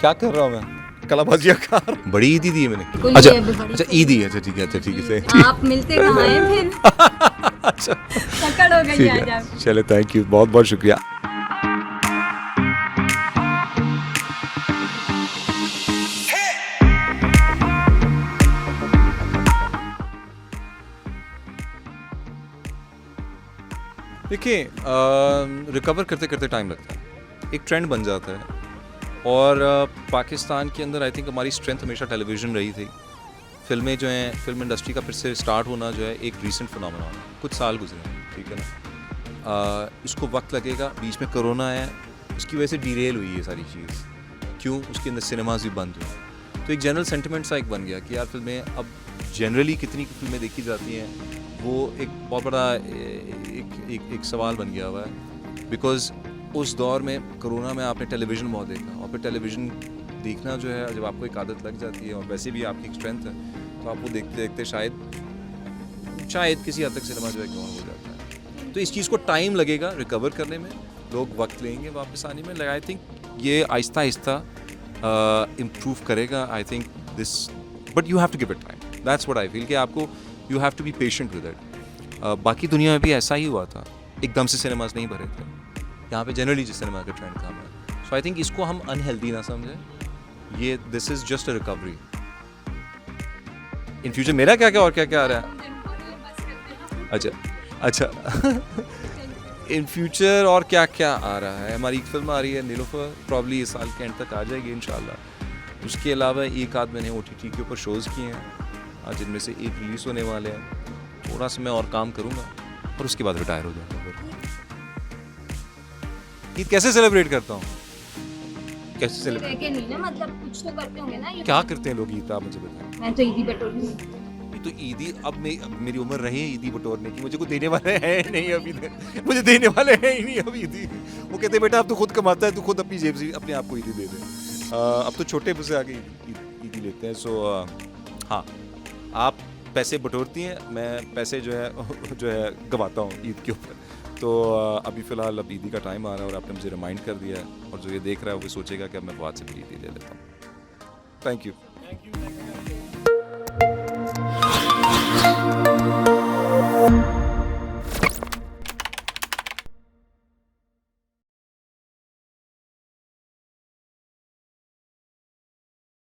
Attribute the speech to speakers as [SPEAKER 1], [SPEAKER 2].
[SPEAKER 1] क्या कर रहा हूँ मैं? कलाबाजियाँ कार बड़ी ईदी दी है मैंने।
[SPEAKER 2] कोई
[SPEAKER 1] अच्छा
[SPEAKER 2] ये अभी बड़ी
[SPEAKER 1] अच्छा ईदी है, अच्छा ठीक है, अच्छा ठीक है
[SPEAKER 2] आप मिलते कहाँ हैं फिर?
[SPEAKER 1] अच्छा
[SPEAKER 2] पकड़ हो गई
[SPEAKER 1] ठीक
[SPEAKER 2] आज
[SPEAKER 1] है,
[SPEAKER 2] आप।
[SPEAKER 1] चले थैंक यू, बहुत बहुत शुक्रिया। देखिए रिकवर करते करते टाइम लगता है, एक ट्रेंड बन जाता है। और पाकिस्तान के अंदर आई थिंक हमारी स्ट्रेंथ हमेशा टेलीविज़न रही थी। फिल्में जो हैं, फिल्म इंडस्ट्री का फिर से स्टार्ट होना जो है एक रीसेंट फिनोमेना है, कुछ साल गुजरे हैं, ठीक है ना। इसको वक्त लगेगा, बीच में कोरोना है, उसकी वजह से डीरेल हुई है सारी चीज़। क्यों? उसके अंदर सिनेमाज भी बंद हुए, तो एक जनरल सेंटिमेंट सा एक बन गया कि यार फिल्में अब जनरली कितनी फिल्में देखी जाती हैं, वो एक बहुत बड़ा एक सवाल बन गया हुआ है। बिकॉज़ उस दौर में कोरोना में आपने टेलीविज़न बहुत देखा, और फिर टेलीविज़न देखना जो है जब आपको एक आदत लग जाती है और वैसे भी आपकी एक स्ट्रेंथ है, तो आप वो देखते देखते शायद किसी हद तक सिनेमा जो है इग्नोर हो जाता है। तो इस चीज़ को टाइम लगेगा रिकवर करने में, लोग वक्त लेंगे वापस आने में। आई थिंक ये आहिस्ता आहिस्ता इम्प्रूव करेगा। I think this, but you have to give it time, that's what I feel, कि आपको you have to be patient with it. बाकी दुनिया में भी ऐसा ही हुआ था, एकदम से सिनेमाज नहीं भरे थे, यहाँ पे जनरली जिस सिनेमा का ट्रेंड था हमारा। सो आई थिंक इसको हम अनहेल्दी ना समझें, ये this is just a recovery. In future मेरा क्या क्या और क्या क्या आ रहा है? अच्छा इन फ्यूचर और क्या क्या आ रहा है? हमारी एक फिल्म आ रही है नीलोफर, प्रॉब्ली इस साल के एंड तक आ जाएगी इंशाल्लाह। उसके अलावा एक आध मैंने OTT के ऊपर शोज़ किए हैं, जिनमें से एक रिलीज़ होने वाले हैं। थोड़ा सा मैं और काम करूँगा और उसके बाद रिटायर हो जाऊँगा। ईद कैसे सेलिब्रेट करता हूँ? कैसे सेलिब्रेट?
[SPEAKER 2] के नहीं ना, मतलब कुछ तो करते होंगे ना ये।
[SPEAKER 1] क्या करते हैं लोग ईद? आप मुझे बताएं।
[SPEAKER 2] मैं तो ईदी बटोरती।
[SPEAKER 1] ये तो ईदी, अब मेरी उम्र रही है ईदी बटोरने की, मुझे को देने वाले हैं नहीं अभी तक, मुझे देने वाले हैं ही नहीं अभी ईदी। वो कहते हैं बेटा अब तो खुद कमाता है, तू खुद अपनी जेब से अपने आप को ईदी दे दे। अब तो छोटे से आगे ईदी लेते हैं। सो हाँ, आप पैसे बटोरती हैं, मैं पैसे जो है गवाता हूँ ईद के ऊपर। तो अभी फ़िलहाल अब ईदी का टाइम आ रहा है और आपने मुझे रिमाइंड कर दिया है, और जो ये देख रहा है वो भी सोचेगा कि अब मैं बहुत से ईदी ले लेता हूँ। Thank you.